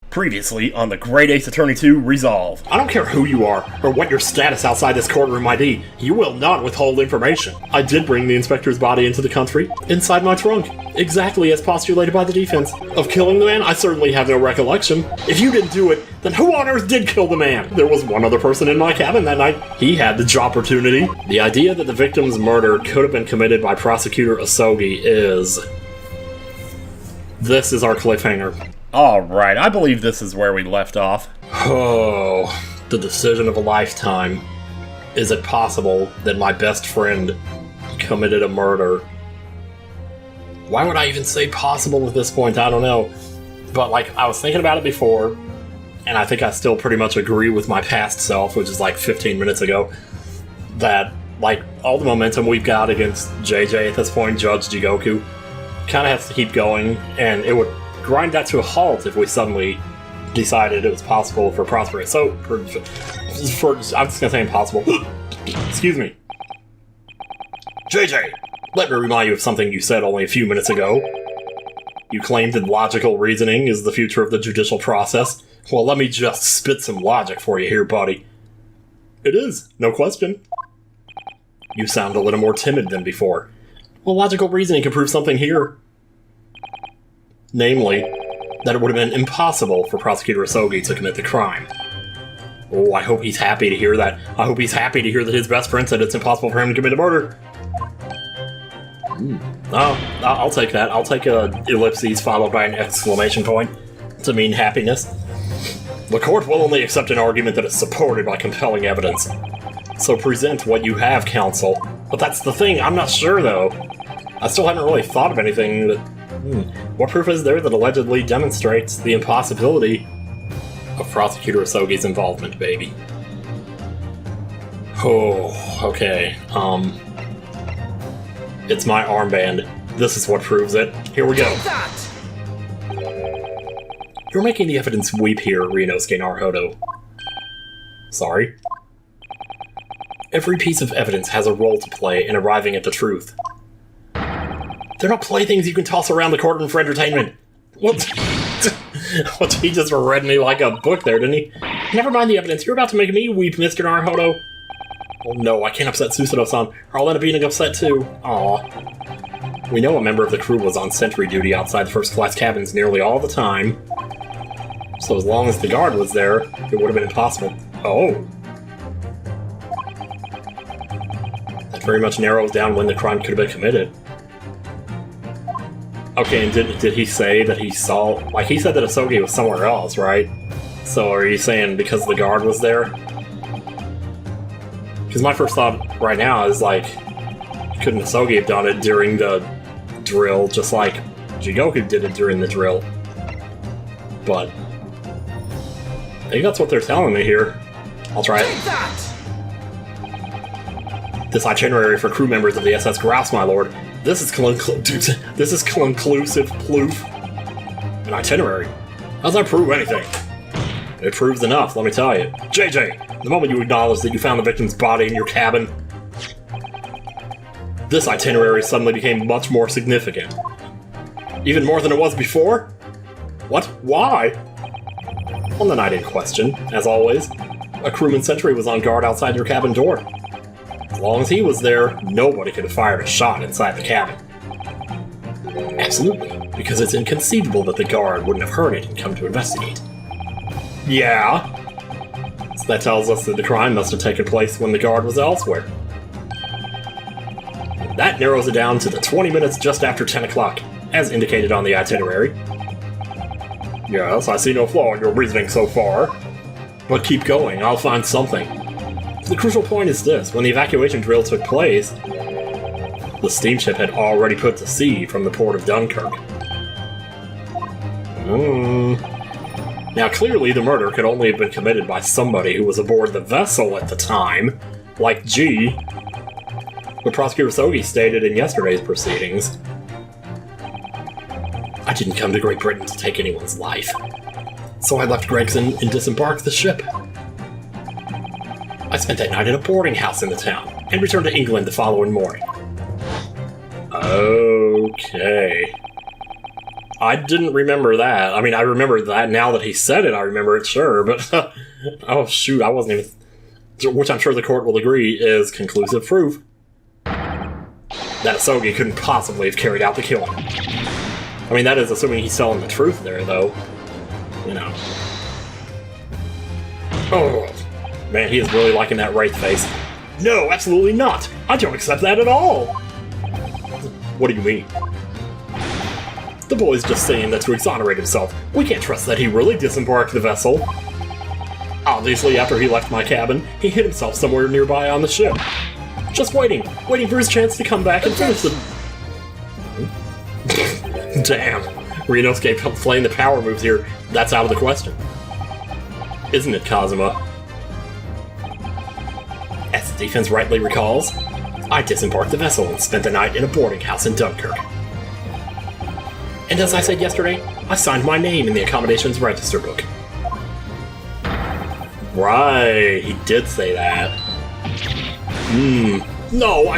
Previously on the GAA2 Resolve. I don't care who you are, or what your status outside this courtroom might be, you will not withhold information. I did bring the inspector's body into the country, inside my trunk, exactly as postulated by the defense. Of killing the man, I certainly have no recollection. If you didn't do it, then who on earth did kill the man? There was one other person in my cabin that night. He had the job opportunity. The idea that the victim's murder could have been committed by Prosecutor Asogi is... This is our cliffhanger. Alright, I believe this is where we left off. Oh, the decision of a lifetime. Is it possible that my best friend committed a murder? Why would I even say possible at this point? I don't know. But, I was thinking about it before, and I think I still pretty much agree with my past self, which is 15 minutes ago, that, all the momentum we've got against JJ at this point, Judge Jigoku, kind of has to keep going, and it would grind that to a halt if we suddenly decided it was possible for Prosper. So, I'm just gonna say impossible. Excuse me. JJ, let me remind you of something you said only a few minutes ago. You claimed that logical reasoning is the future of the judicial process. Well, let me just spit some logic for you here, buddy. It is, no question. You sound a little more timid than before. Well, logical reasoning can prove something here. Namely, that it would have been impossible for Prosecutor Asogi to commit the crime. Oh, I hope he's happy to hear that. I hope he's happy to hear that his best friend said it's impossible for him to commit a murder. Oh, I'll take that. I'll take a ellipses followed by an exclamation point to mean happiness. The court will only accept an argument that is supported by compelling evidence. So present what you have, counsel. But that's the thing, I'm not sure, though. I still haven't really thought of anything that... What proof is there that allegedly demonstrates the impossibility of Prosecutor Asogi's involvement, baby? Oh, okay. It's my armband. This is what proves it. Here we go. You're making the evidence weep here, Ryunosuke Naruhodo. Sorry. Every piece of evidence has a role to play in arriving at the truth. They're not playthings you can toss around the courtroom for entertainment. What? What, he just read me like a book there, didn't he? Never mind the evidence, you're about to make me weep, Mr. Naruhodo. Oh no, I can't upset Susanoo-san, or I'll end up being upset too. Aw. We know a member of the crew was on sentry duty outside the first-class cabins nearly all the time. So as long as the guard was there, it would have been impossible. Oh. That very much narrows down when the crime could have been committed. Okay, and did he say that he saw... he said that Asogi was somewhere else, right? So are you saying because the guard was there? Because my first thought right now is, couldn't Asogi have done it during the drill, just like Jigoku did it during the drill? But... I think that's what they're telling me here. I'll try it. This itinerary for crew members of the SS Grouse, my lord. This is conclusive proof. An itinerary? How's that prove anything? It proves enough, let me tell you. JJ, the moment you acknowledged that you found the victim's body in your cabin, this itinerary suddenly became much more significant. Even more than it was before? What? Why? On the night in question, as always, a crewman sentry was on guard outside your cabin door. As long as he was there, nobody could have fired a shot inside the cabin. Absolutely, because it's inconceivable that the guard wouldn't have heard it and come to investigate. Yeah. So that tells us that the crime must have taken place when the guard was elsewhere. That narrows it down to the 20 minutes just after 10 o'clock, as indicated on the itinerary. Yes, I see no flaw in your reasoning so far. But keep going, I'll find something. The crucial point is this: when the evacuation drill took place, the steamship had already put to sea from the port of Dunkirk. Now clearly the murder could only have been committed by somebody who was aboard the vessel at the time, like G, but Prosecutor Asogi stated in yesterday's proceedings. I didn't come to Great Britain to take anyone's life, so I left Gregson and disembarked the ship. I spent that night at a boarding house in the town, and returned to England the following morning. Okay. I didn't remember that. I mean, I remember that now that he said it, I remember it, sure, but oh shoot, I wasn't even... Which I'm sure the court will agree is conclusive proof that Asogi couldn't possibly have carried out the killing. I mean, that is assuming he's telling the truth there, though. You know. Oh, man, he is really liking that wraith face. No, absolutely not! I don't accept that at all! What do you mean? The boy's just saying that to exonerate himself. We can't trust that he really disembarked the vessel. Obviously, after he left my cabin, he hid himself somewhere nearby on the ship. Just waiting for his chance to come back and finish the... Damn, Ryunosuke playing the power moves here, that's out of the question. Isn't it, Kazuma? As the defense rightly recalls, I disembarked the vessel and spent the night in a boarding house in Dunkirk. And as I said yesterday, I signed my name in the accommodations register book. Right, he did say that. No,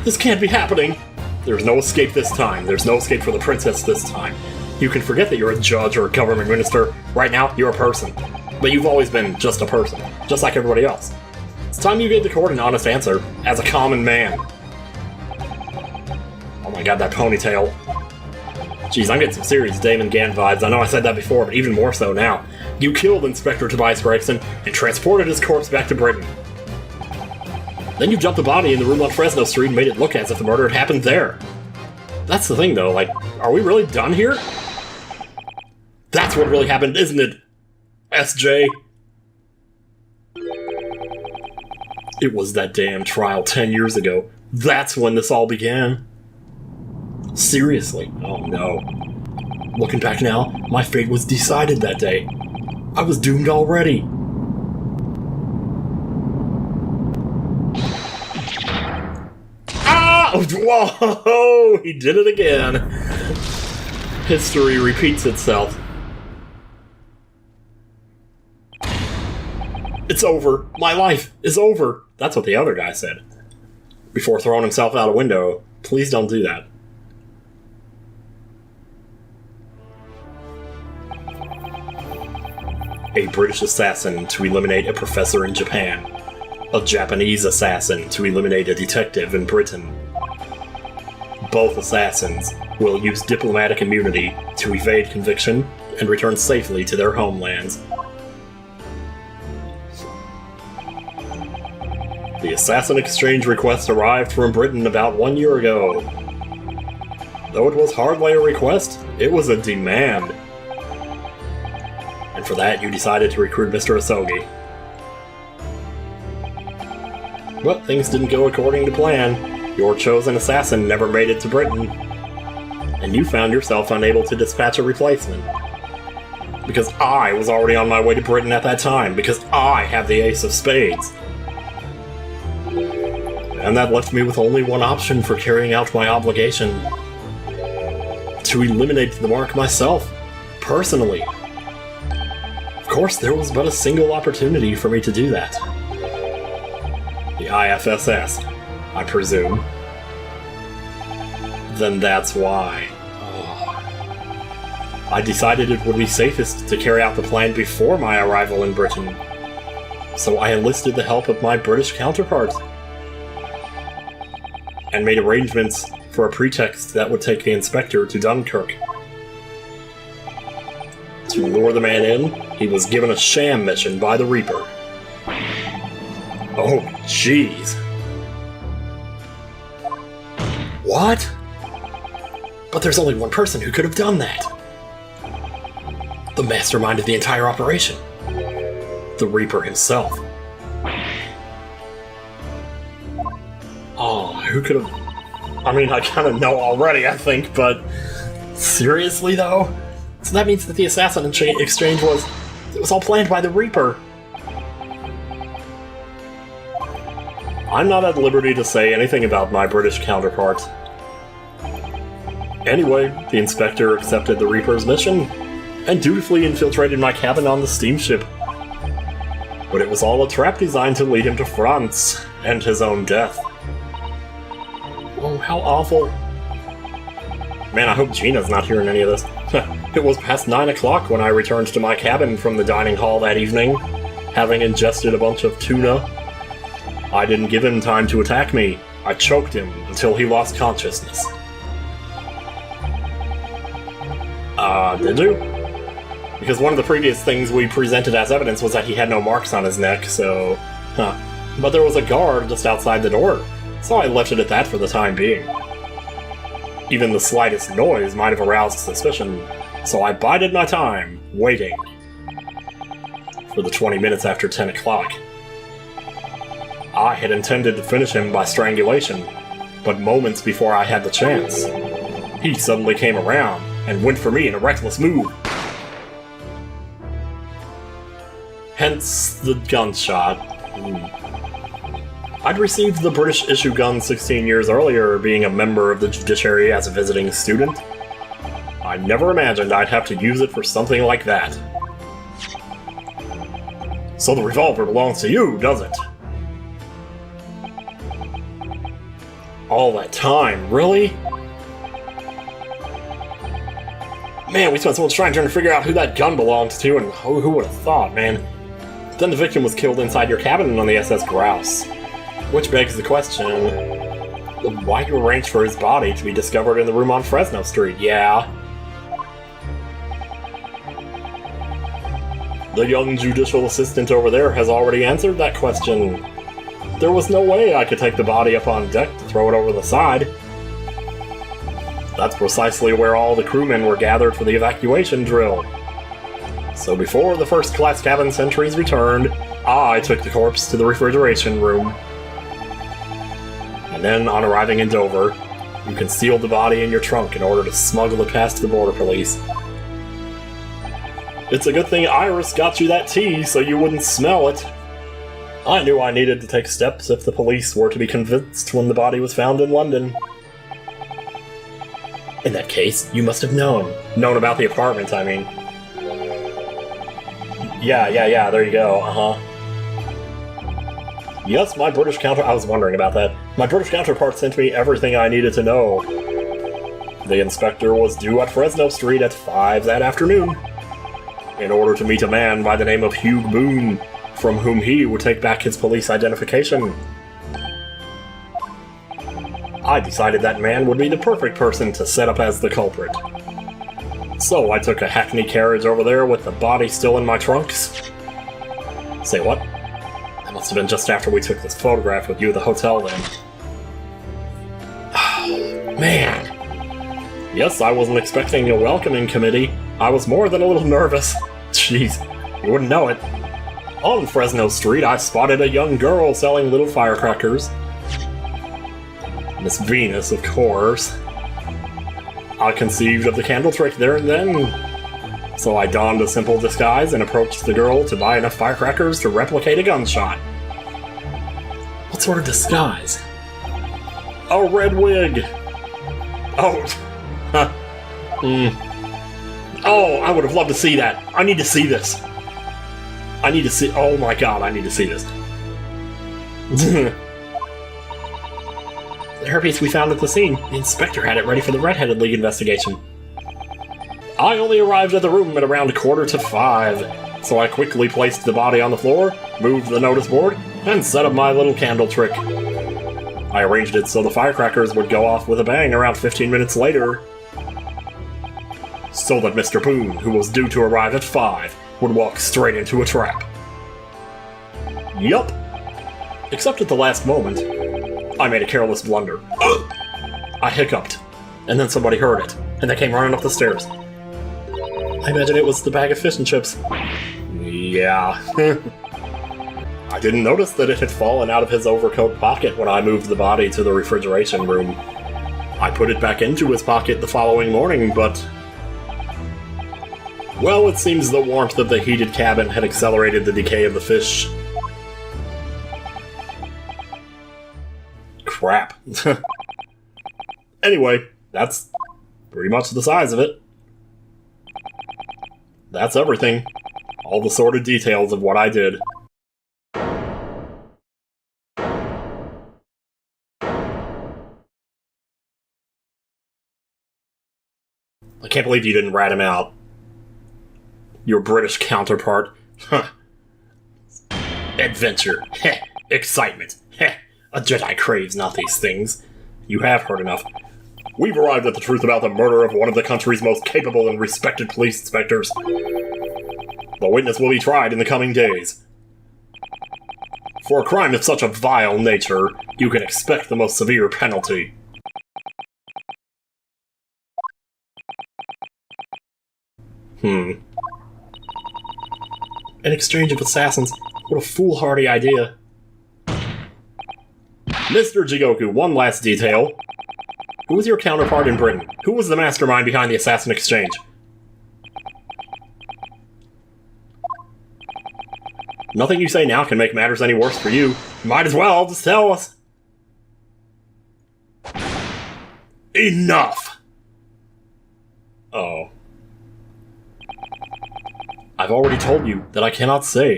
this can't be happening. There's no escape this time. There's no escape for the princess this time. You can forget that you're a judge or a government minister. Right now, you're a person. But you've always been just a person, just like everybody else. It's time you gave the court an honest answer, as a common man. Oh my god, that ponytail. Jeez, I'm getting some serious Damon Gann vibes. I know I said that before, but even more so now. You killed Inspector Tobias Gregson and transported his corpse back to Britain. Then you jumped the body in the room on Fresno Street and made it look as if the murder had happened there. That's the thing, though. Like, are we really done here? That's what really happened, isn't it, SJ? It was that damn trial 10 years ago. That's when this all began. Seriously. Oh no. Looking back now, my fate was decided that day. I was doomed already. Ah! Whoa! He did it again. History repeats itself. It's over. My life is over. That's what the other guy said. Before throwing himself out a window. Please don't do that. A British assassin to eliminate a professor in Japan. A Japanese assassin to eliminate a detective in Britain. Both assassins will use diplomatic immunity to evade conviction and return safely to their homelands. The assassin exchange request arrived from Britain about 1 year ago. Though it was hardly a request, it was a demand. And for that, you decided to recruit Mr. Asogi. But things didn't go according to plan. Your chosen assassin never made it to Britain. And you found yourself unable to dispatch a replacement. Because I was already on my way to Britain at that time, because I have the Ace of Spades. And that left me with only one option for carrying out my obligation. To eliminate the mark myself, personally. Of course, there was but a single opportunity for me to do that. The IFSS, I presume. Then that's why. I decided it would be safest to carry out the plan before my arrival in Britain. So I enlisted the help of my British counterpart. And made arrangements for a pretext that would take the inspector to Dunkirk. To lure the man in, he was given a sham mission by the Reaper. Oh, jeez. What? But there's only one person who could have done that. The mastermind of the entire operation. The Reaper himself. Oh, who could have... I mean, I kind of know already, I think, but... Seriously, though? So that means that the assassin exchange was... It was all planned by the Reaper. I'm not at liberty to say anything about my British counterpart. Anyway, the inspector accepted the Reaper's mission, and dutifully infiltrated my cabin on the steamship. But it was all a trap designed to lead him to France, and his own death. Oh, how awful. Man, I hope Gina's not hearing any of this. It was past 9 o'clock when I returned to my cabin from the dining hall that evening, having ingested a bunch of tuna. I didn't give him time to attack me. I choked him until he lost consciousness. Did you? Because one of the previous things we presented as evidence was that he had no marks on his neck, so... But there was a guard just outside the door, so I left it at that for the time being. Even the slightest noise might have aroused suspicion, so I bided my time, waiting. For the 20 minutes after 10 o'clock. I had intended to finish him by strangulation, but moments before I had the chance, he suddenly came around and went for me in a reckless move. Hence the gunshot. I'd received the British issue gun 16 years earlier, being a member of the judiciary as a visiting student. I never imagined I'd have to use it for something like that. So the revolver belongs to you, does it? All that time, really? Man, we spent so much time trying to figure out who that gun belonged to, and who would have thought, man? Then the victim was killed inside your cabin on the SS Grouse. Which begs the question, why you arranged for his body to be discovered in the room on Fresno Street, yeah? The young judicial assistant over there has already answered that question. There was no way I could take the body up on deck to throw it over the side. That's precisely where all the crewmen were gathered for the evacuation drill. So before the first-class cabin sentries returned, I took the corpse to the refrigeration room. And then, on arriving in Dover, you concealed the body in your trunk in order to smuggle it past the border police. It's a good thing Iris got you that tea so you wouldn't smell it. I knew I needed to take steps if the police were to be convinced when the body was found in London. In that case, you must have known. Known about the apartment, I mean. Yeah, there you go, Yes, my British I was wondering about that. My British counterpart sent me everything I needed to know. The inspector was due at Fresno Street at 5 that afternoon, in order to meet a man by the name of Hugh Boone, from whom he would take back his police identification. I decided that man would be the perfect person to set up as the culprit. So I took a hackney carriage over there with the body still in my trunks. Say what? That must have been just after we took this photograph with you at the hotel then. Man! Yes, I wasn't expecting a welcoming committee. I was more than a little nervous. Jeez, you wouldn't know it. On Fresno Street, I spotted a young girl selling little firecrackers. Miss Venus, of course. I conceived of the candle trick there and then. So I donned a simple disguise and approached the girl to buy enough firecrackers to replicate a gunshot. What sort of disguise? A red wig! Oh. Oh, I would have loved to see that. I need to see this. Oh my god, I need to see this. The hairpiece we found at the scene. The inspector had it ready for the Red-Headed League investigation. I only arrived at the room at around 4:45, so I quickly placed the body on the floor, moved the notice board, and set up my little candle trick. I arranged it so the firecrackers would go off with a bang around 15 minutes later, so that Mr. Boone, who was due to arrive at 5, would walk straight into a trap. Yup. Except at the last moment, I made a careless blunder. I hiccuped, and then somebody heard it, and they came running up the stairs. I imagine it was the bag of fish and chips. Yeah. I didn't notice that it had fallen out of his overcoat pocket when I moved the body to the refrigeration room. I put it back into his pocket the following morning, but... well, it seems the warmth of the heated cabin had accelerated the decay of the fish. Crap. Anyway, that's pretty much the size of it. That's everything. All the sordid details of what I did. can't believe you didn't rat him out. Your British counterpart. Huh. Adventure. Heh. Excitement. Heh. A Jedi craves not these things. You have heard enough. We've arrived at the truth about the murder of one of the country's most capable and respected police inspectors. The witness will be tried in the coming days. For a crime of such a vile nature, you can expect the most severe penalty. An exchange of assassins? What a foolhardy idea. Mr. Jigoku, one last detail. Who was your counterpart in Britain? Who was the mastermind behind the assassin exchange? Nothing you say now can make matters any worse for you. Might as well just tell us. Enough! Oh. I've already told you that I cannot say.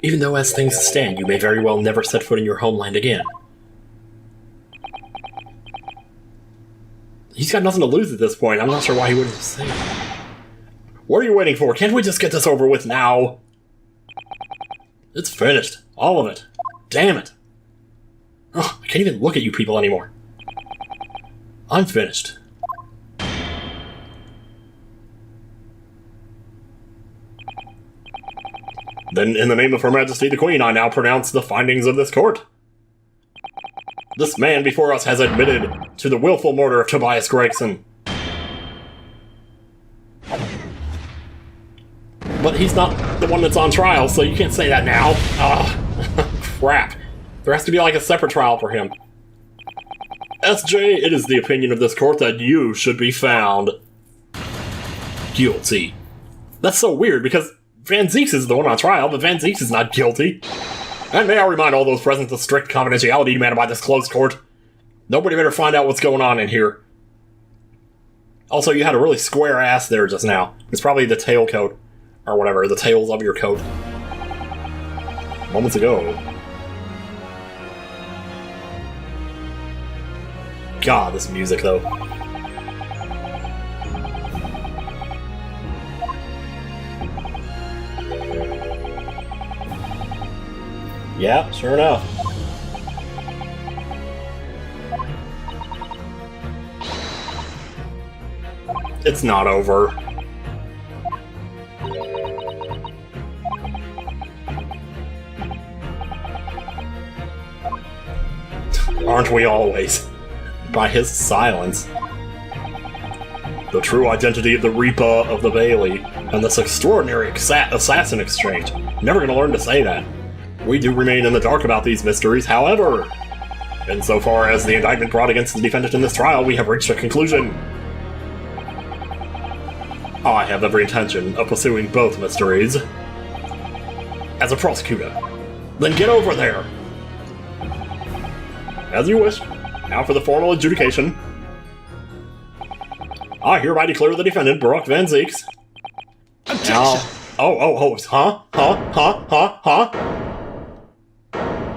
Even though as things stand, you may very well never set foot in your homeland again. He's got nothing to lose at this point. I'm not sure why he wouldn't say it. What are you waiting for? Can't we just get this over with now? It's finished. All of it. Damn it. Oh, I can't even look at you people anymore. I'm finished. Then, in the name of Her Majesty the Queen, I now pronounce the findings of this court. This man before us has admitted to the willful murder of Tobias Gregson. But he's not the one that's on trial, so you can't say that now. Ah, crap. There has to be like a separate trial for him. SJ, it is the opinion of this court that you should be found guilty. That's so weird, because Van Zieks is the one on trial, but Van Zieks is not guilty. And may I remind all those present the strict confidentiality demanded by this closed court. Nobody better find out what's going on in here. Also, you had a really square ass there just now. It's probably the tailcoat. Or whatever, the tails of your coat. Moments ago. God, this music, though. Yeah, sure enough. It's not over. Aren't we always? By his silence. The true identity of the Reaper of the Bailey, and this extraordinary assassin exchange. Never gonna learn to say that. We do remain in the dark about these mysteries, however, insofar as the indictment brought against the defendant in this trial, we have reached a conclusion. I have every intention of pursuing both mysteries. As a prosecutor. Then get over there! As you wish. Now for the formal adjudication. I hereby declare the defendant, Barak Van Zieks. Now, huh?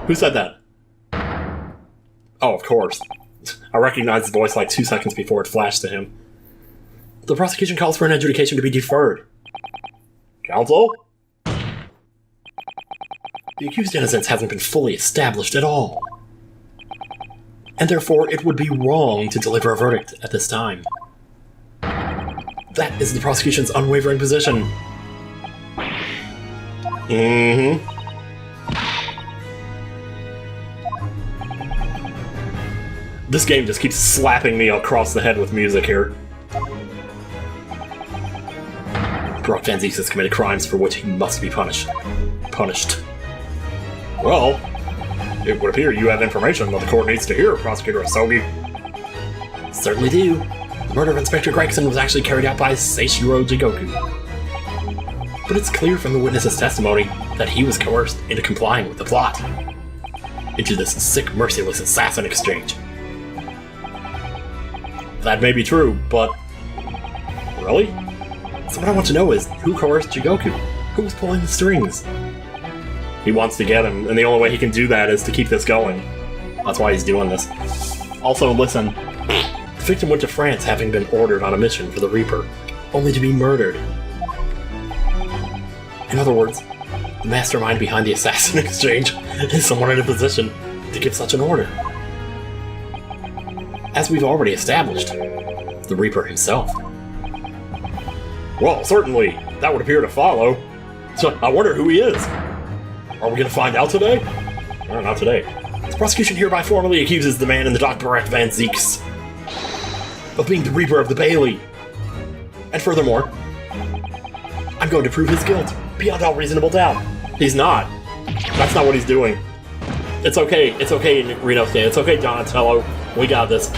Who said that? Oh, of course. I recognized his voice like 2 seconds before it flashed to him. The prosecution calls for an adjudication to be deferred. Counsel? The accused innocence hasn't been fully established at all. And therefore it would be wrong to deliver a verdict at this time. That is the prosecution's unwavering position. This game just keeps slapping me across the head with music here. Barak Van Zieks has committed crimes for which he must be punished. Well, it would appear you have information that the court needs to hear, Prosecutor Asogi. Certainly do. The murder of Inspector Gregson was actually carried out by Seishiro Jigoku. But it's clear from the witness's testimony that he was coerced into complying with the plot. Into this sick, merciless assassin exchange. That may be true, but... Really? So what I want to know is, who coerced Jigoku? Who was pulling the strings? He wants to get him, and the only way he can do that is to keep this going. That's why he's doing this. Also, listen. victim went to France having been ordered on a mission for the Reaper, only to be murdered. In other words, the mastermind behind the assassin exchange is someone in a position to give such an order. As we've already established, the Reaper himself. Well, certainly, that would appear to follow. So, I wonder who he is. Are we gonna find out today? No, not today. The prosecution hereby formally accuses the man in the Doc Barrett Van Zeeks of being the Reaper of the Bailey. And furthermore, I'm going to prove his guilt beyond all reasonable doubt. He's not. That's not what he's doing. It's okay, Renosuke, it's okay, Donatello. We got this.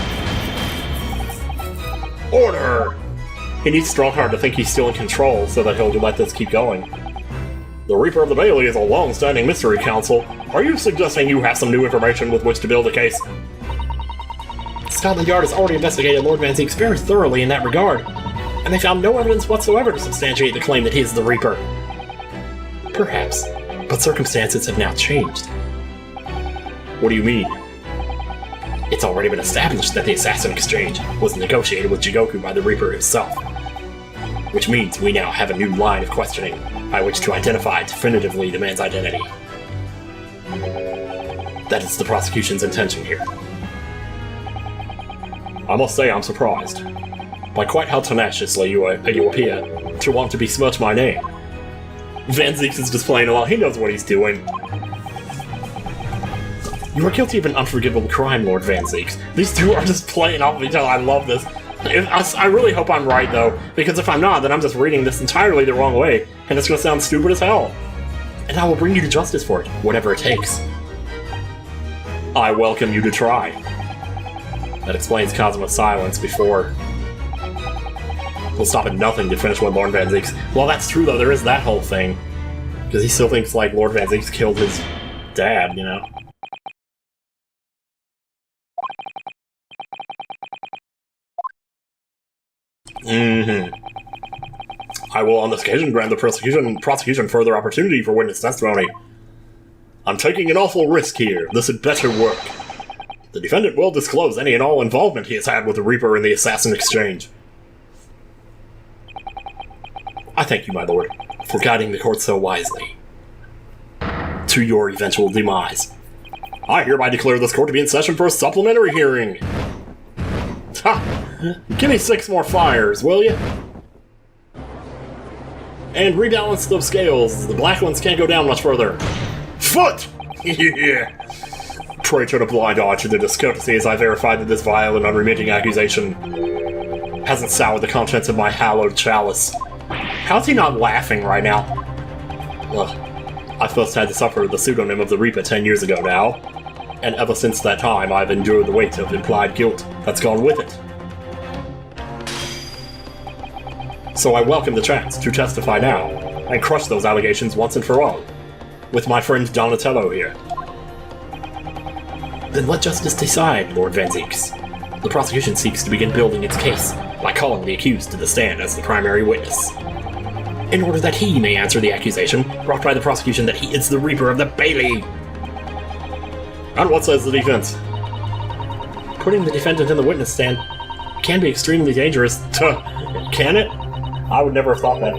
Order! He needs Strongheart to think he's still in control so that he'll let this keep going. The Reaper of the Bailey is a long-standing mystery, Council. Are you suggesting you have some new information with which to build a case? Scotland Yard has already investigated Lord Van Zeeks very thoroughly in that regard, and they found no evidence whatsoever to substantiate the claim that he is the Reaper. Perhaps, but circumstances have now changed. What do you mean? It's already been established that the assassin exchange was negotiated with Jigoku by the Reaper himself. Which means we now have a new line of questioning by which to identify definitively the man's identity. That is the prosecution's intention here. I must say I'm surprised by quite how tenaciously you appear to want to besmirch my name. Van Zeeks is displaying a lot. He knows what he's doing. You are guilty of an unforgivable crime, Lord Van Zeeks. These two are just playing off of each other. I love this. I really hope I'm right, though, because if I'm not, then I'm just reading this entirely the wrong way, and it's going to sound stupid as hell. And I will bring you to justice for it, whatever it takes. I welcome you to try. That explains Kazuma's silence before. He'll stop at nothing to finish what Lord Van Zeeks. Well, that's true, though. There is that whole thing. Because he still thinks, like, Lord Van Zeeks killed his dad, you know? I will on this occasion grant the prosecution further opportunity for witness testimony. I'm taking an awful risk here. This had better work. The defendant will disclose any and all involvement he has had with the Reaper in the assassin exchange. I thank you, my lord, for guiding the court so wisely. To your eventual demise. I hereby declare this court to be in session for a supplementary hearing. Ha! Give me 6 more fires, will you? And rebalance those scales. The black ones can't go down much further. Foot! Yeah! Pray turn a blind eye to the discourtesy as I verified that this vile and unremitting accusation hasn't soured the contents of my hallowed chalice. How's he not laughing right now? I first had to suffer the pseudonym of the Reaper 10 years ago now, and ever since that time I've endured the weight of implied guilt that's gone with it. So I welcome the chance to testify now, and crush those allegations once and for all, with my friend Donatello here. Then let justice decide, Lord Van Zeeks. The prosecution seeks to begin building its case by calling the accused to the stand as the primary witness, in order that he may answer the accusation brought by the prosecution that he is the Reaper of the Bailey. And what says the defense? Putting the defendant in the witness stand can be extremely dangerous. Can it? I would never have thought that.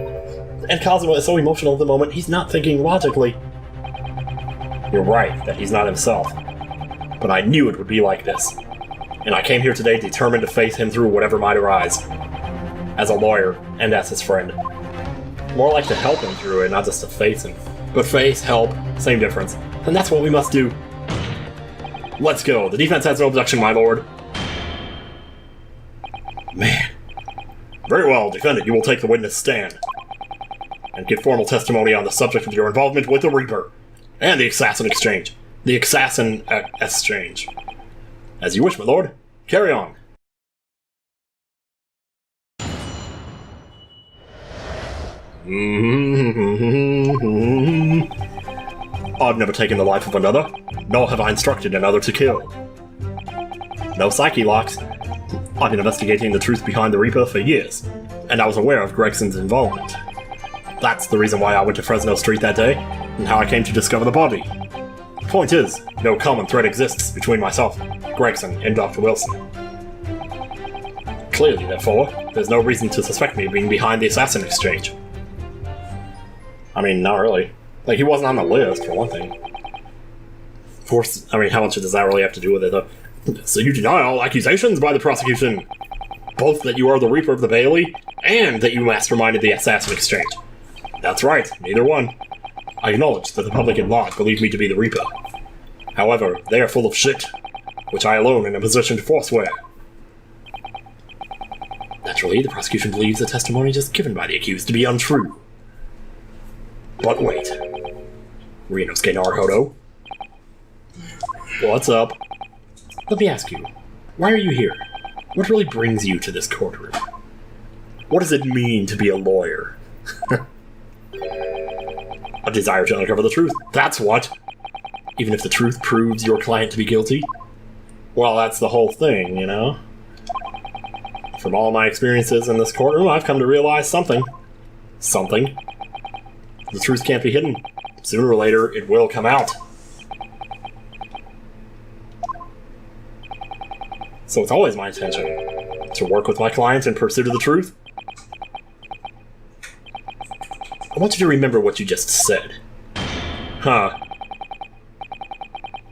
And Kazuma is so emotional at the moment, he's not thinking logically. You're right, that he's not himself. But I knew it would be like this. And I came here today determined to face him through whatever might arise. As a lawyer, and as his friend. More like to help him through it, not just to face him. But face, help, same difference. And that's what we must do. Let's go. The defense has no objection, my lord. Man. Very well, defendant, you will take the witness stand. And give formal testimony on the subject of your involvement with the Reaper. And the assassin exchange. The assassin exchange. As you wish, my lord. Carry on. I've never taken the life of another, nor have I instructed another to kill. No psyche locks. I've been investigating the truth behind the Reaper for years, and I was aware of Gregson's involvement. That's the reason why I went to Fresno Street that day, and how I came to discover the body. Point is, no common thread exists between myself, Gregson, and Dr. Wilson. Clearly, therefore, there's no reason to suspect me of being behind the assassin exchange. I mean, not really. Like, he wasn't on the list, for one thing. Of course, I mean, how much does that really have to do with it, though? So you deny all accusations by the prosecution, both that you are the Reaper of the Bailey, and that you masterminded the assassin exchange. That's right, neither one. I acknowledge that the public at large believe me to be the Reaper. However, they are full of shit, which I alone am in a position to forswear. Naturally, the prosecution believes the testimony just given by the accused to be untrue. But wait. Ryunosuke Naruhodo? What's up? Let me ask you, why are you here? What really brings you to this courtroom? What does it mean to be a lawyer? A desire to uncover the truth, that's what! Even if the truth proves your client to be guilty? Well, that's the whole thing, you know? From all my experiences in this courtroom, I've come to realize something. Something. The truth can't be hidden. Sooner or later, it will come out. So it's always my intention to work with my client in pursuit of the truth. I want you to remember what you just said. Huh.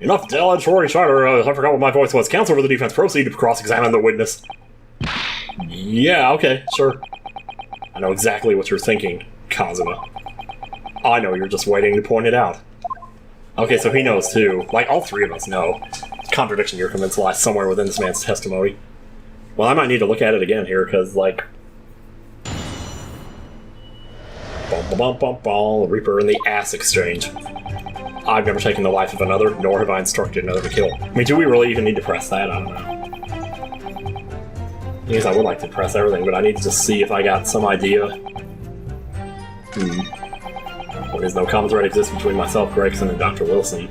Enough dilatory chatter. I forgot what my voice was. Counsel for the defense, proceed to cross-examine the witness. Yeah, okay, sure. I know exactly what you're thinking, Kazuma. I know you're just waiting to point it out. Okay, so he knows too. Like, all three of us know. Contradiction you're convinced lies somewhere within this man's testimony. Well, I might need to look at it again here, because, like... Reaper and the ass exchange. I've never taken the life of another, nor have I instructed another to kill. I mean, do we really even need to press that? I don't know. I guess I would like to press everything, but I need to just see if I got some idea. What is no common thread exists between myself, Gregson, and Dr. Wilson?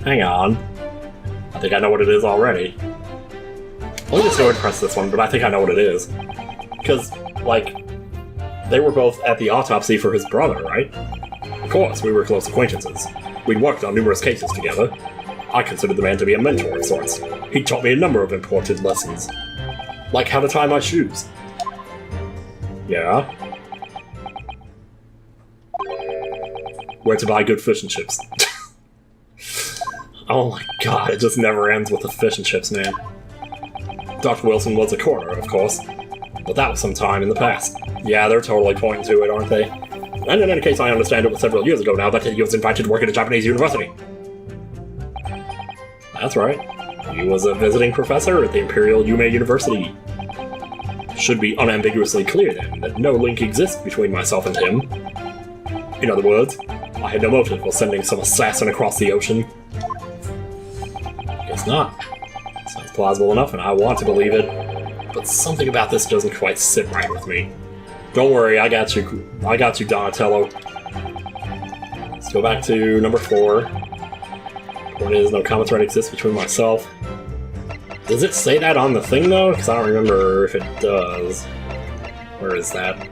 Hang on. I think I know what it is already. Let me just go ahead and press this one, but I think I know what it is. Because, like, they were both at the autopsy for his brother, right? Of course, we were close acquaintances. We'd worked on numerous cases together. I considered the man to be a mentor of sorts. He taught me a number of important lessons. Like how to tie my shoes. Yeah? Where to buy good fish and chips. Oh my god, it just never ends with the fish and chips, man. Dr. Wilson was a coroner, of course. But that was some time in the past. Yeah, they're totally pointing to it, aren't they? And in any case, I understand it was several years ago now that he was invited to work at a Japanese university. That's right. He was a visiting professor at the Imperial Yume University. Should be unambiguously clear, then, that no link exists between myself and him. In other words, I had no motive for sending some assassin across the ocean. Guess not. Sounds plausible enough, and I want to believe it. But something about this doesn't quite sit right with me. Don't worry, I got you. I got you, Donatello. Let's go back to number 4. Point is, no common thread exists between myself. Does it say that on the thing, though? Because I don't remember if it does. Where is that?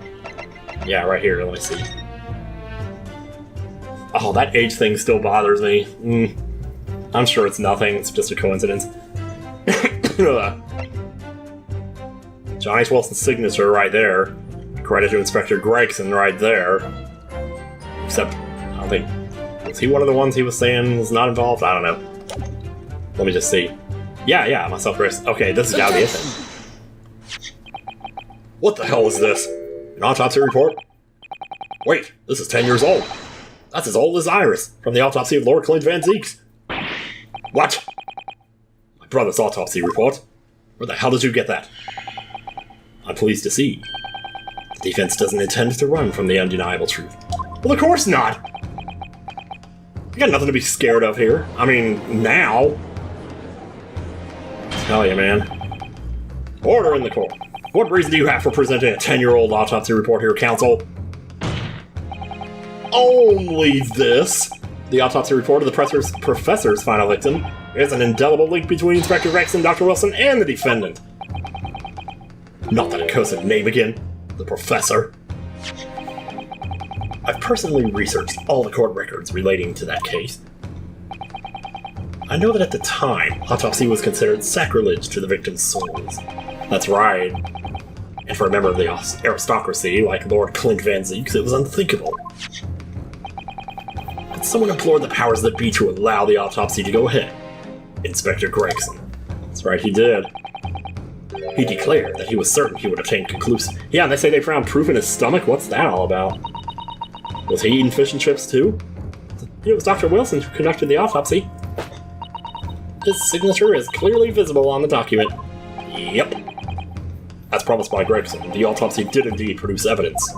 Yeah, right here. Let me see. Oh, that age thing still bothers me. I'm sure it's nothing. It's just a coincidence. Johnny Wilson's signature right there. Credit to Inspector Gregson right there. Except, I don't think... Was he one of the ones he was saying was not involved? I don't know. Let me just see. Yeah, myself, Chris. Okay, this has gotta be it. What the hell is this? An autopsy report? Wait, this is 10 years old. That's as old as Iris, from the autopsy of Lord Clint Van Zeeks. What? My brother's autopsy report? Where the hell did you get that? I'm pleased to see. The defense doesn't intend to run from the undeniable truth. Well, of course not! You got nothing to be scared of here. I mean, now. Tell you, man. Order in the court. What reason do you have for presenting a 10-year-old autopsy report here, counsel? Only this. The autopsy report of the professor's final victim is an indelible link between Inspector Gregson, Dr. Wilson, and the defendant. Not that accursed name again. The professor. I've personally researched all the court records relating to that case. I know that at the time, autopsy was considered sacrilege to the victims' souls. That's right. And for a member of the aristocracy, like Lord Clint Van Zeeks, it was unthinkable. But someone implored the powers that be to allow the autopsy to go ahead. Inspector Gregson. That's right, he did. He declared that he was certain he would obtain conclusive... Yeah, and they say they found proof in his stomach? What's that all about? Was he eating fish and chips too? It was Dr. Wilson who conducted the autopsy. His signature is clearly visible on the document. Yep. As promised by Gregson, the autopsy did indeed produce evidence.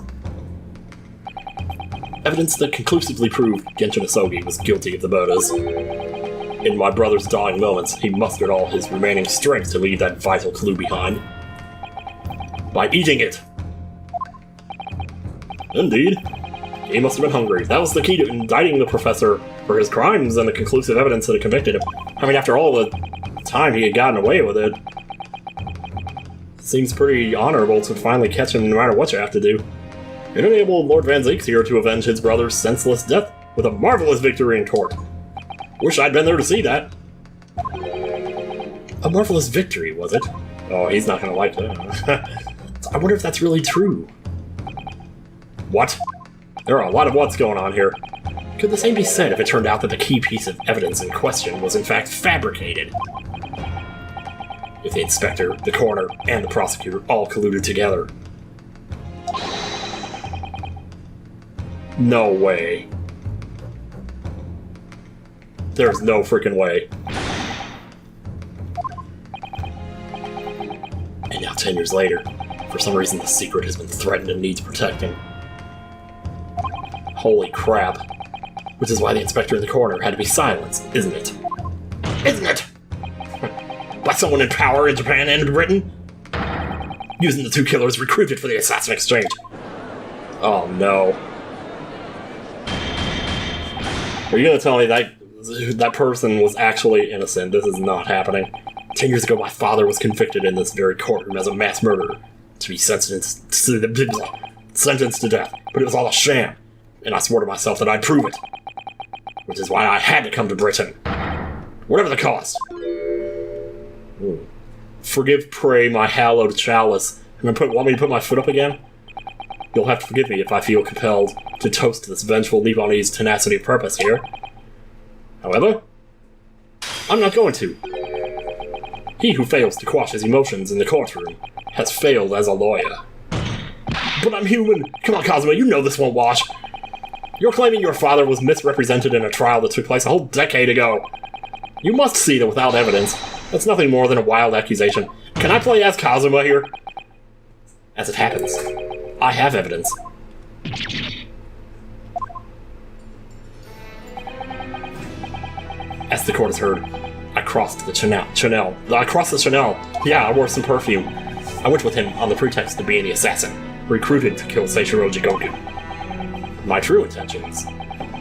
Evidence that conclusively proved Genshin Asogi was guilty of the murders. In my brother's dying moments, he mustered all his remaining strength to leave that vital clue behind. By eating it! Indeed. He must have been hungry. That was the key to indicting the professor for his crimes and the conclusive evidence that had convicted him. I mean, after all the time he had gotten away with it, seems pretty honorable to finally catch him no matter what you have to do. It enabled Lord Van Zeeks here to avenge his brother's senseless death with a marvelous victory in court. Wish I'd been there to see that. A marvelous victory, was it? Oh, he's not gonna like that. I wonder if that's really true. What? There are a lot of what's going on here. Could the same be said if it turned out that the key piece of evidence in question was in fact fabricated? If the inspector, the coroner, and the prosecutor all colluded together. No way. There's no freaking way. And now 10 years later, for some reason the secret has been threatened and needs protecting. Holy crap. Which is why the inspector in the corner had to be silenced, isn't it? Isn't it? By someone in power in Japan and in Britain? Using the two killers recruited for the assassin exchange. Oh no. Are you gonna tell me that person was actually innocent? This is not happening. 10 years ago, my father was convicted in this very courtroom as a mass murderer, to be sentenced to death, but it was all a sham, and I swore to myself that I'd prove it. Which is why I had to come to Britain. Whatever the cost. Ooh. Forgive, pray, my hallowed chalice. Want me to put my foot up again? You'll have to forgive me if I feel compelled to toast this vengeful Nipponese tenacity of purpose here. However, I'm not going to. He who fails to quash his emotions in the courtroom has failed as a lawyer. But I'm human! Come on, Kazuma, you know this won't wash! You're claiming your father was misrepresented in a trial that took place a whole decade ago. You must see that without evidence, that's nothing more than a wild accusation. Can I play as Kazuma here? As it happens, I have evidence. As the court has heard, I crossed the Chanel. I crossed the Chanel. Yeah, I wore some perfume. I went with him on the pretext of being the assassin, recruited to kill Seishiro Jigoku. My true intentions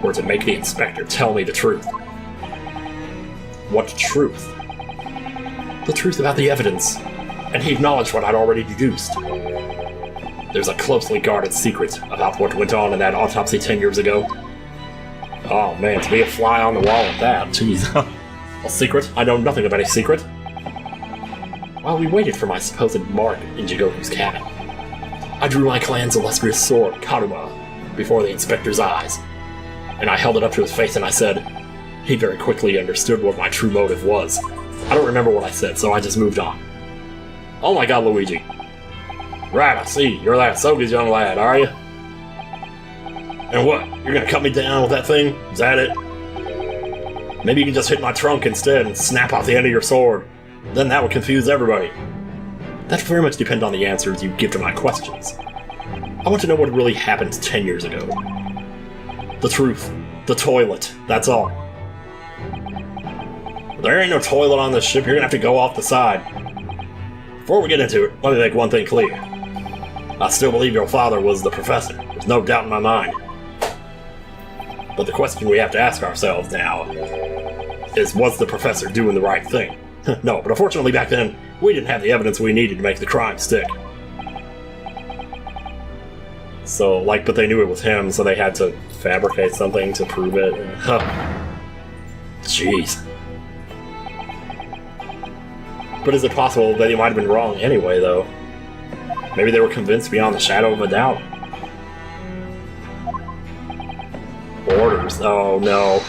were to make the inspector tell me the truth. What truth? The truth about the evidence, and he acknowledged what I'd already deduced. There's a closely guarded secret about what went on in that autopsy 10 years ago. Oh man, to be a fly on the wall at that, jeez. A secret? I know nothing of any secret. While we waited for my supposed mark in Jigoku's cabin, I drew my clan's illustrious sword, Karuma, before the inspector's eyes, and I held it up to his face and I said, he very quickly understood what my true motive was. I don't remember what I said, so I just moved on. Oh my god, Luigi. Right, I see. You're that Soga's young lad, are you? And what? You're gonna cut me down with that thing? Is that it? Maybe you can just hit my trunk instead and snap off the end of your sword. Then that would confuse everybody. That very much depends on the answers you give to my questions. I want to know what really happened 10 years ago. The truth. The toilet. That's all. There ain't no toilet on this ship. You're gonna have to go off the side. Before we get into it, let me make one thing clear. I still believe your father was the professor. There's no doubt in my mind. But the question we have to ask ourselves now is, was the professor doing the right thing? No, but unfortunately back then, we didn't have the evidence we needed to make the crime stick. So, but they knew it was him, so they had to fabricate something to prove it. Jeez. But is it possible that he might have been wrong anyway, though? Maybe they were convinced beyond the shadow of a doubt. Orders. Oh, no.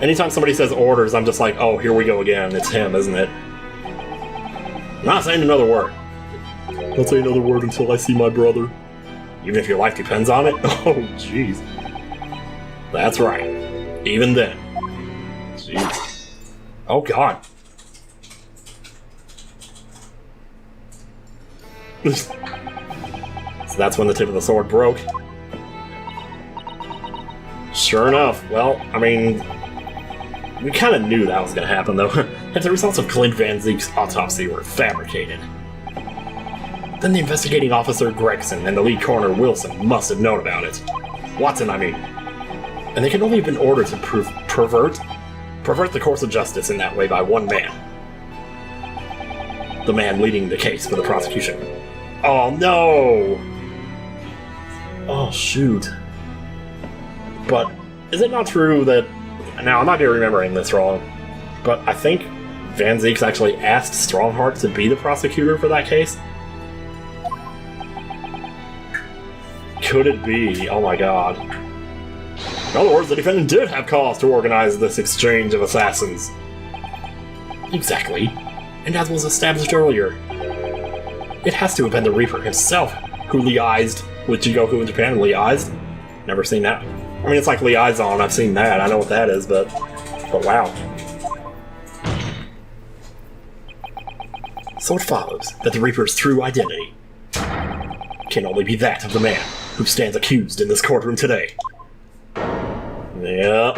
Anytime somebody says orders, I'm just like, oh, here we go again. It's him, isn't it? I'm not saying another word. Don't say another word until I see my brother. Even if your life depends on it? Oh, jeez. That's right. Even then. Jeez. Oh, God. So that's when the tip of the sword broke. Sure enough, well, I mean, we kind of knew that was going to happen, though. If the results of Clint Van Zeek's autopsy were fabricated, then the investigating officer Gregson and the lead coroner Wilson must have known about it. Watson, I mean. And they can only have been ordered to pervert the course of justice in that way by one man. The man leading the case for the prosecution. Oh, no! Oh, shoot. But is it not true that... Now, I might be remembering this wrong, but I think Van Zeeks actually asked Strongheart to be the prosecutor for that case? Could it be? Oh my god. In other words, the defendant did have cause to organize this exchange of assassins. Exactly. And as was established earlier, it has to have been the Reaper himself who liaised with Jigoku in Japan. Liaised? Never seen that. I mean, it's like liaison, I've seen that, I know what that is, but wow. So it follows that the Reaper's true identity can only be that of the man who stands accused in this courtroom today. Yep.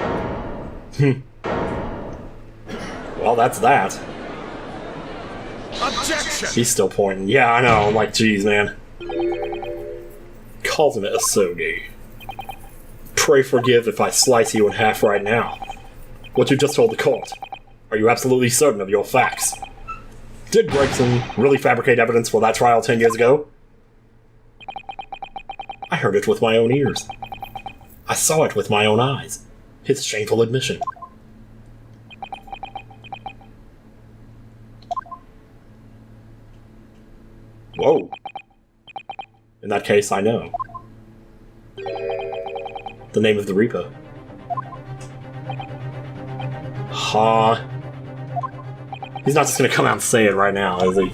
Well, that's that. Objection! He's still pointing. Yeah, I know, I'm like, geez, man. Culminate Asogi. Pray forgive if I slice you in half right now. What you just told the court. Are you absolutely certain of your facts? Did Gregson really fabricate evidence for that trial 10 years ago? I heard it with my own ears. I saw it with my own eyes. His shameful admission. Whoa. In that case, I know. The name of the Reaper. Huh. He's not just gonna come out and say it right now, is he?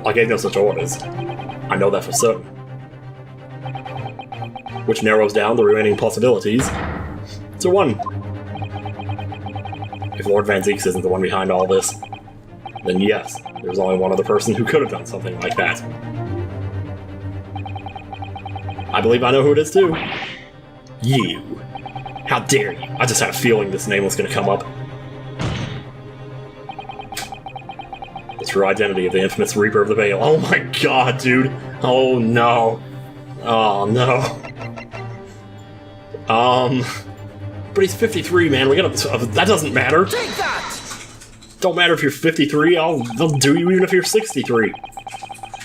I gave no such orders. I know that for certain. Which narrows down the remaining possibilities to one. If Lord Van Zeeks isn't the one behind all this, then yes, there's only one other person who could have done something like that. I believe I know who it is too. You. How dare you? I just had a feeling this name was going to come up. The true identity of the infamous Reaper of the Veil. Oh my god, dude. Oh no. Oh no. But he's 53, man. We gotta. That doesn't matter. Take that! Don't matter if you're 53. They'll do you even if you're 63.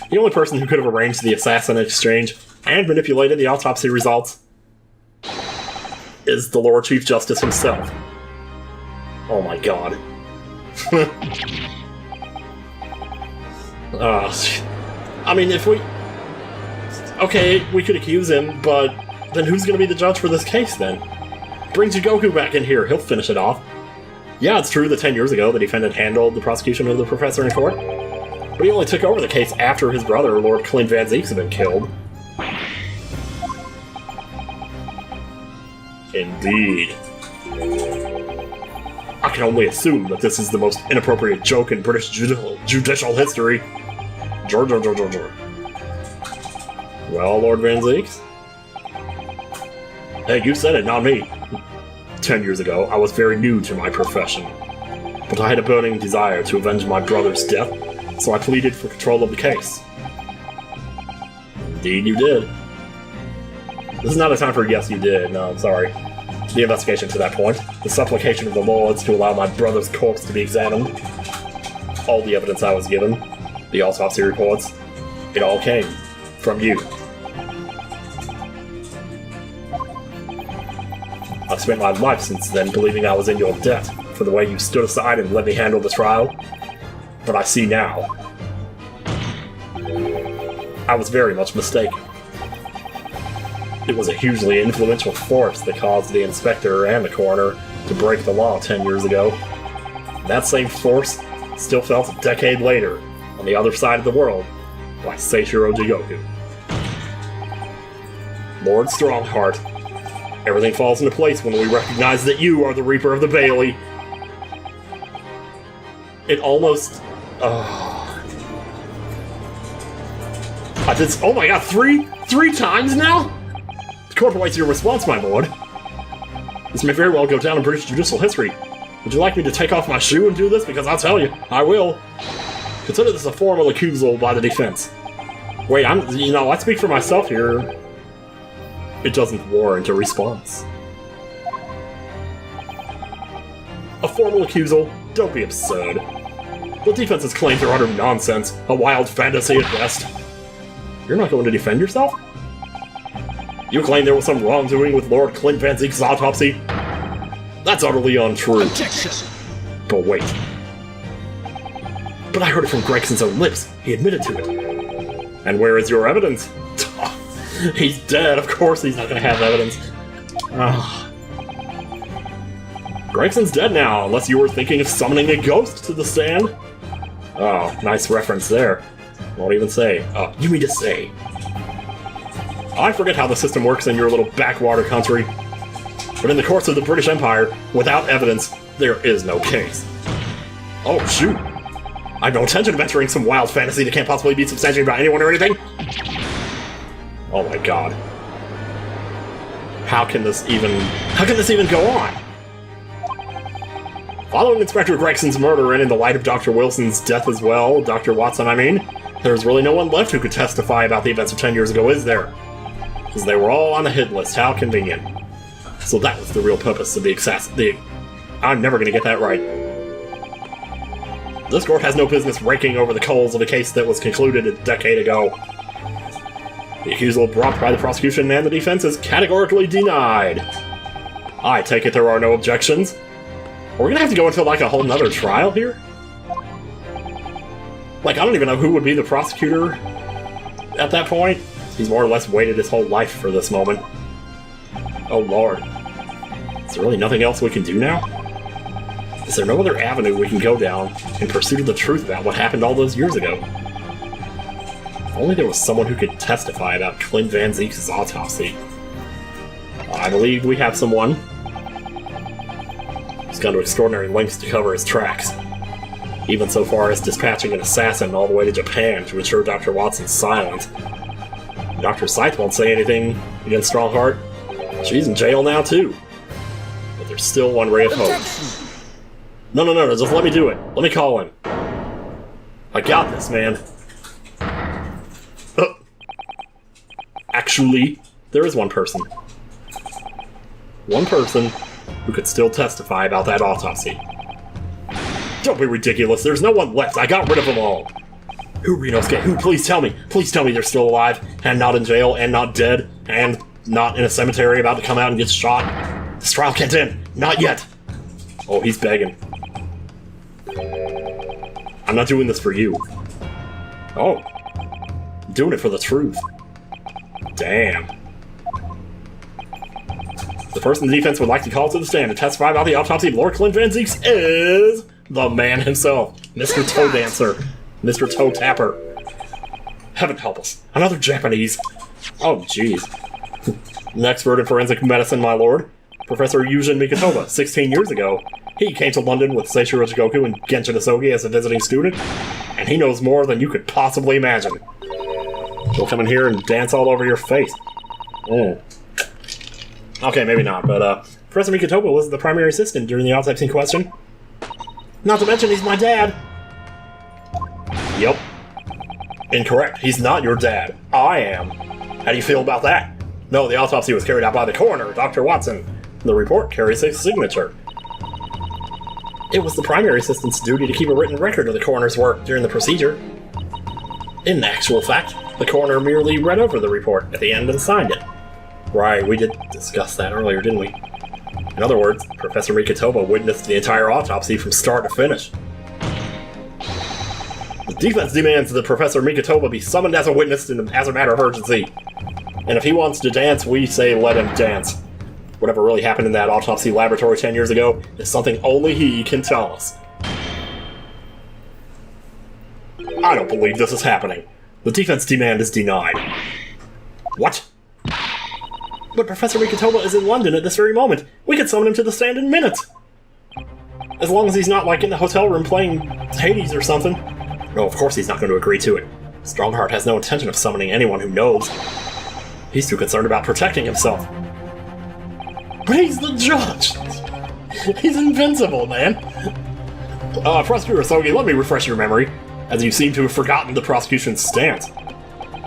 The only person who could have arranged the assassin exchange and manipulated the autopsy results is the Lord Chief Justice himself. Oh my god. I mean, if we... Okay, we could accuse him, but then who's gonna be the judge for this case, then? Bring Jigoku back in here, he'll finish it off. Yeah, it's true that 10 years ago the defendant handled the prosecution of the professor in court, but he only took over the case after his brother, Lord Clint Van Zeeks, had been killed. Indeed. I can only assume that this is the most inappropriate joke in British judicial history. George. Well, Lord Van Zeeks? Hey, you said it, not me. 10 years ago, I was very new to my profession, but I had a burning desire to avenge my brother's death, so I pleaded for control of the case. Indeed you did. This is not a time for yes you did, no, I'm sorry. The investigation to that point, the supplication of the lords to allow my brother's corpse to be examined, all the evidence I was given, the autopsy reports, it all came from you. I've spent my life since then believing I was in your debt for the way you stood aside and let me handle the trial, but I see now. I was very much mistaken. It was a hugely influential force that caused the inspector and the coroner to break the law 10 years ago. That same force still felt a decade later, on the other side of the world, by Seishiro Jigoku. Lord Strongheart, everything falls into place when we recognize that you are the Reaper of the Bailey. It almost... I did... Oh my god, three times now? The court awaits your response, my lord. This may very well go down in British judicial history. Would you like me to take off my shoe and do this? Because I'll tell you, I will. Consider this a formal accusal by the defense. Wait, I speak for myself here. It doesn't warrant a response. A formal accusal? Don't be absurd. The defense's claims are utter nonsense, a wild fantasy at best. You're not going to defend yourself? You claim there was some wrongdoing with Lord Clint Van Zeke's autopsy? That's utterly untrue. Objection! But wait. But I heard it from Gregson's own lips. He admitted to it. And where is your evidence? He's dead. Of course he's not going to have evidence. Gregson's dead now, unless you were thinking of summoning a ghost to the stand. Oh, nice reference there. Won't even say. You mean to say. I forget how the system works in your little backwater country. But in the courts of the British Empire, without evidence, there is no case. Oh, shoot. I have no intention of entering some wild fantasy that can't possibly be substantiated by anyone or anything. Oh my god. How can this even go on? Following Inspector Gregson's murder and in the light of Dr. Wilson's death as well, Dr. Watson, I mean, there's really no one left who could testify about the events of 10 years ago, is there? Because they were all on the hit list, how convenient. So that was the real purpose of the assassin. I'm never gonna get that right. This court has no business raking over the coals of a case that was concluded a decade ago. The accusal brought by the prosecution and the defense is categorically denied. I take it there are no objections. Are we gonna have to go into like a whole nother trial here? Like, I don't even know who would be the prosecutor at that point. He's more or less waited his whole life for this moment. Oh lord. Is there really nothing else we can do now? Is there no other avenue we can go down in pursuit of the truth about what happened all those years ago? If only there was someone who could testify about Clint Van Zeke's autopsy. I believe we have someone. He's gone to extraordinary lengths to cover his tracks. Even so far as dispatching an assassin all the way to Japan to ensure Dr. Watson's silent. Dr. Scythe won't say anything against Strongheart. She's in jail now, too. But there's still one ray of hope. No, just let me do it. Let me call him. I got this, man. Actually, there is one person. One person who could still testify about that autopsy. Don't be ridiculous, there's no one left, I got rid of them all. Who, Renosuke? Who? Please tell me they're still alive, and not in jail, and not dead, and not in a cemetery about to come out and get shot. This trial can't end, not yet. Oh, he's begging. I'm not doing this for you. Oh. I'm doing it for the truth. Damn. The person the defense would like to call to the stand to testify about the autopsy of Lord Clint Van Zeeks is the man himself, Mr. Toe Dancer, Mr. Toe Tapper. Heaven help us, another Japanese. Oh, jeez. An expert in forensic medicine, my lord. Professor Yujin Mikitoba, 16 years ago. He came to London with Seishiro Jigoku and Genshin Asogi as a visiting student, and he knows more than you could possibly imagine. He'll come in here and dance all over your face. Okay, maybe not, but Professor Mikitoba was the primary assistant during the autopsy in question. Not to mention, he's my dad! Yep. Incorrect. He's not your dad. I am. How do you feel about that? No, the autopsy was carried out by the coroner, Dr. Watson. The report carries his signature. It was the primary assistant's duty to keep a written record of the coroner's work during the procedure. In actual fact, the coroner merely read over the report at the end and signed it. Right, we did discuss that earlier, didn't we? In other words, Professor Mikitoba witnessed the entire autopsy from start to finish. The defense demands that Professor Mikitoba be summoned as a witness as a matter of urgency. And if he wants to dance, we say let him dance. Whatever really happened in that autopsy laboratory 10 years ago is something only he can tell us. I don't believe this is happening. The defense demand is denied. What? But Professor Mikitoba is in London at this very moment. We could summon him to the stand in minutes. As long as he's not, like, in the hotel room playing Hades or something. No, of course he's not going to agree to it. Strongheart has no intention of summoning anyone who knows. He's too concerned about protecting himself. But he's the judge! He's invincible, man! Prosecutor Sogi, let me refresh your memory, as you seem to have forgotten the prosecution's stance.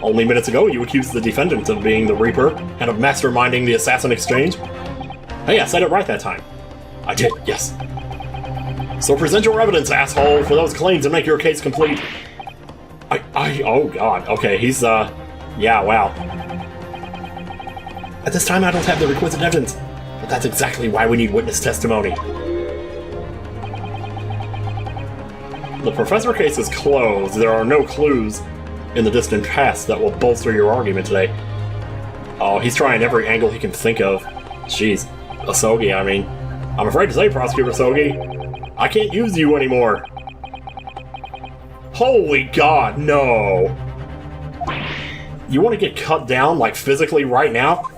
Only minutes ago, you accused the defendant of being the Reaper and of masterminding the assassin exchange. Hey, I said it right that time. I did, yes. So present your evidence, asshole, for those claims and make your case complete. Oh god, okay, he's, yeah, wow. At this time, I don't have the requisite evidence, but that's exactly why we need witness testimony. The professor case is closed. There are no clues in the distant past that will bolster your argument today. Oh, he's trying every angle he can think of. Jeez. Asogi, I mean. I'm afraid to say, Prosecutor Asogi, I can't use you anymore. Holy god, no. You want to get cut down, like, physically right now?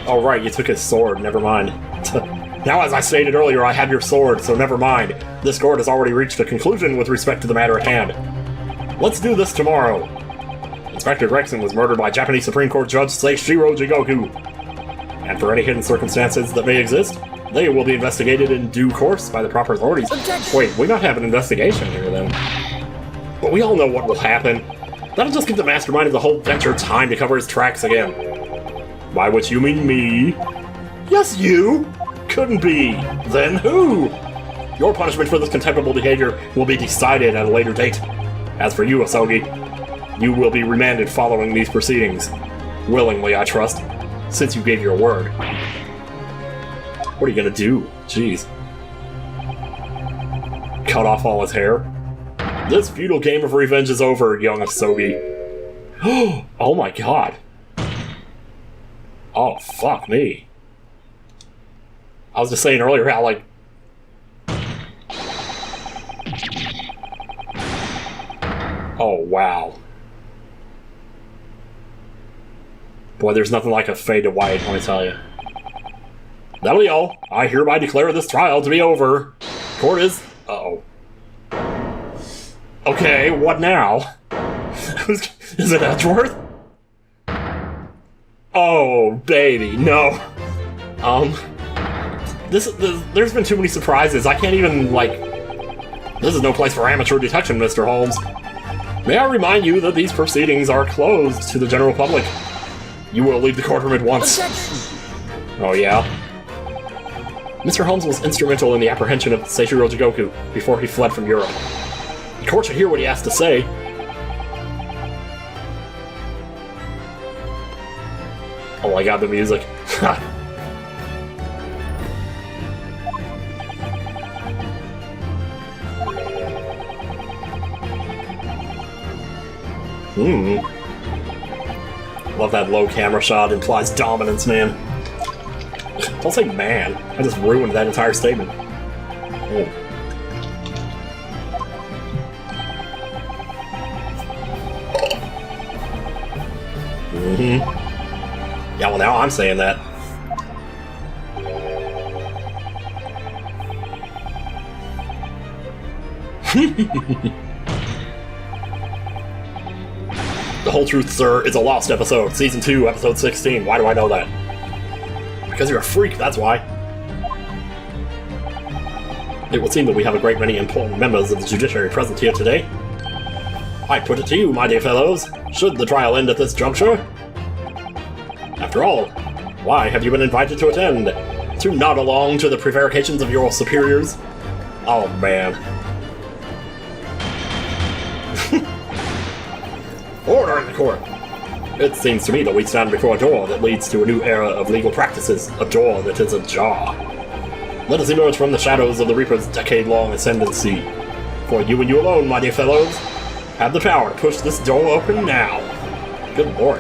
Oh, right, you took his sword. Never mind. Now, as I stated earlier, I have your sword, so never mind. This court has already reached a conclusion with respect to the matter at hand. Let's do this tomorrow. Inspector Gregson was murdered by Japanese Supreme Court Judge Seishiro Jigoku. And for any hidden circumstances that may exist, they will be investigated in due course by the proper authorities. Objection. Wait, we might have an investigation here, then. But we all know what will happen. That'll just give the mastermind of the whole venture time to cover his tracks again. By which you mean me? Yes, you! Couldn't be. Then who? Your punishment for this contemptible behavior will be decided at a later date. As for you, Asogi, you will be remanded following these proceedings. Willingly, I trust, since you gave your word. What are you gonna do? Jeez. Cut off all his hair? This futile game of revenge is over, young Asogi. Oh my god. Oh, fuck me. I was just saying earlier how, like... Oh, wow. Boy, there's nothing like a fade to white, let me tell you. That'll be all. I hereby declare this trial to be over. Court is... Uh-oh. Okay, what now? Is it Edgeworth? Oh, baby, no. There's been too many surprises. I can't even, like... This is no place for amateur detection, Mr. Holmes. May I remind you that these proceedings are closed to the general public. You will leave the courtroom at once. Oh, yeah? Mr. Holmes was instrumental in the apprehension of Seishiro Jigoku before he fled from Europe. The court should hear what he has to say. Oh my god, the music. Love that low camera shot. Implies dominance, man. Don't say man. I just ruined that entire statement. Oh. Yeah, well, now I'm saying that. The Whole Truth, Sir, is a lost episode. Season 2, Episode 16. Why do I know that? Because you're a freak, that's why. It would seem that we have a great many important members of the judiciary present here today. I put it to you, my dear fellows, should the trial end at this juncture? After all, why have you been invited to attend? To nod along to the prevarications of your superiors? Oh, man. Order in the court! It seems to me that we stand before a door that leads to a new era of legal practices, a door that is ajar. Let us emerge from the shadows of the Reaper's decade-long ascendancy. For you and you alone, my dear fellows, have the power to push this door open now. Good lord.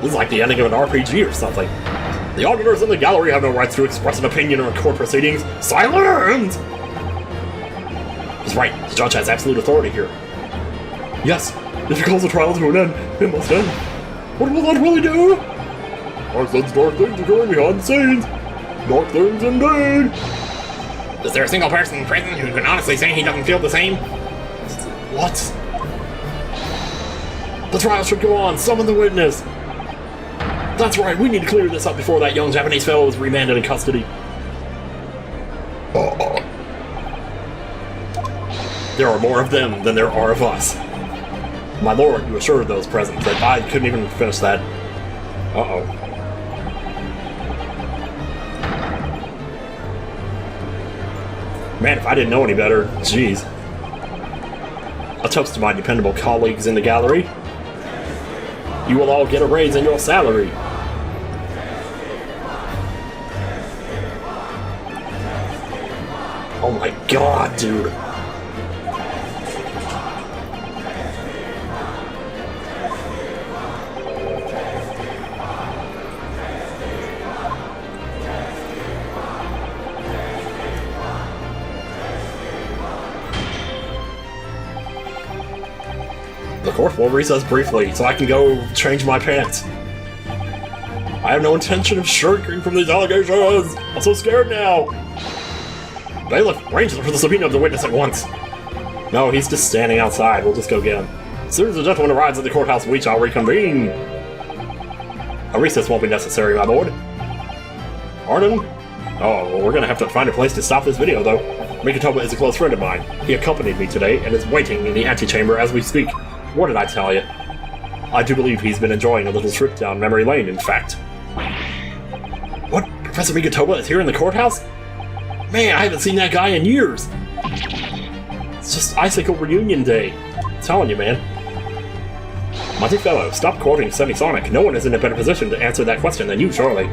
This is like the ending of an RPG or something. The auditors in the gallery have no rights to express an opinion in court proceedings. Silence! He's right. The judge has absolute authority here. Yes, if he calls the trial to an end, it must end. What will that really do? Our son's dark things occurring behind the scenes. Dark things indeed. Is there a single person in prison who can honestly say he doesn't feel the same? What? The trial should go on. Summon the witness. That's right, we need to clear this up before that young Japanese fellow is remanded in custody. There are more of them than there are of us. My lord, you assured those present that I couldn't even finish that. Uh-oh. Man, if I didn't know any better, jeez. A toast to my dependable colleagues in the gallery. You will all get a raise in your salary. Oh my god, dude. The court will recess briefly, so I can go change my pants. I have no intention of shirking from these allegations! I'm so scared now! Bailiff, arrange for the subpoena of the witness at once. No, he's just standing outside. We'll just go get him. As soon as the gentleman arrives at the courthouse, we shall reconvene. A recess won't be necessary, my lord. Pardon? Oh, well, we're gonna have to find a place to stop this video, though. Mikitoba is a close friend of mine. He accompanied me today and is waiting in the antechamber as we speak. What did I tell you? I do believe he's been enjoying a little trip down memory lane, in fact. What? Professor Mikitoba is here in the courthouse? Man, I haven't seen that guy in years! It's just Icicle Reunion Day. I'm telling you, man. My dear fellow, stop quoting Semisonic. No one is in a better position to answer that question than you, surely.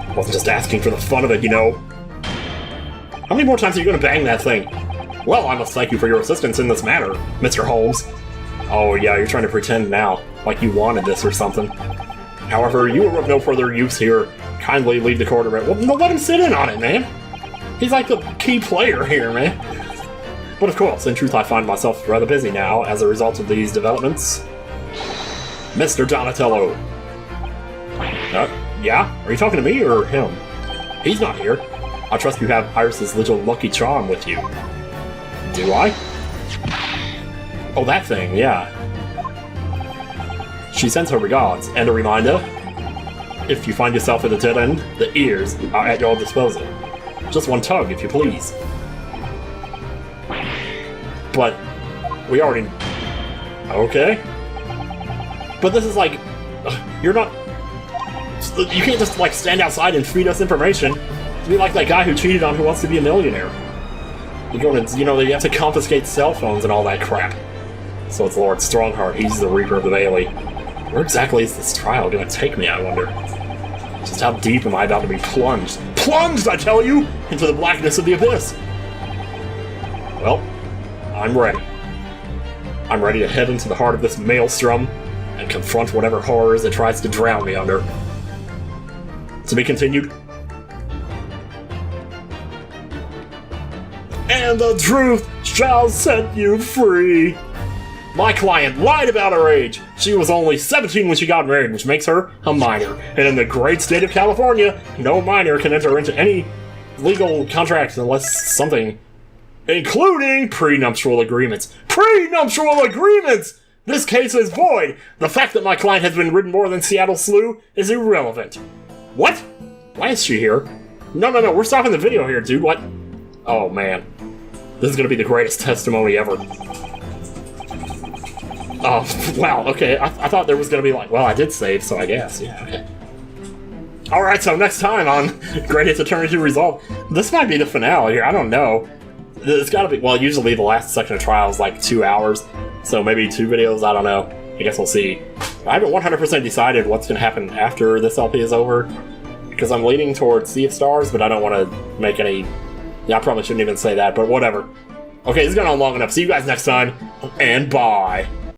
I wasn't just asking for the fun of it, you know. How many more times are you gonna bang that thing? Well, I must thank you for your assistance in this matter, Mr. Holmes. Oh yeah, you're trying to pretend now, like you wanted this or something. However, you are of no further use here. Kindly leave the court around. Well, no, let him sit in on it, man. He's like the key player here, man. But of course, in truth, I find myself rather busy now as a result of these developments. Mr. Donatello. Yeah? Are you talking to me or him? He's not here. I trust you have Iris's little lucky charm with you. Do I? Oh, that thing, yeah. She sends her regards, and a reminder, if you find yourself at a dead end, the ears are at your disposal. Just one tug, if you please. But, we already... Okay. But this is like... You're not... You can't just, like, stand outside and feed us information. To be like that guy who cheated on Who Wants to Be a Millionaire. You're going to, you know, you have to confiscate cell phones and all that crap. So it's Lord Strongheart, he's the Reaper of the Bailey. Where exactly is this trial gonna take me, I wonder? Just how deep am I about to be plunged? Plunged, I tell you! Into the blackness of the abyss! Well, I'm ready. I'm ready to head into the heart of this maelstrom and confront whatever horrors it tries to drown me under. To be continued. And the truth shall set you free! My client lied about her age! She was only 17 when she got married, which makes her a minor. And in the great state of California, no minor can enter into any legal contracts unless something... including prenuptial agreements. Prenuptial agreements! This case is void! The fact that my client has been ridden more than Seattle Slew is irrelevant. What? Why is she here? No, we're stopping the video here, dude, what? Oh, man. This is gonna be the greatest testimony ever. Oh, wow, okay, I thought there was gonna be like, well, I did save, so I guess, yeah, okay. Alright, so next time on Great Ace Attorney 2 Resolve, this might be the finale here, I don't know. It's gotta be, well, usually the last section of trial is like 2 hours, so maybe 2 videos, I don't know. I guess we'll see. I haven't 100% decided what's gonna happen after this LP is over, because I'm leaning towards Sea of Stars, but I don't want to make any, Yeah, I probably shouldn't even say that, but whatever. Okay, this has gone on long enough. See you guys next time, and bye.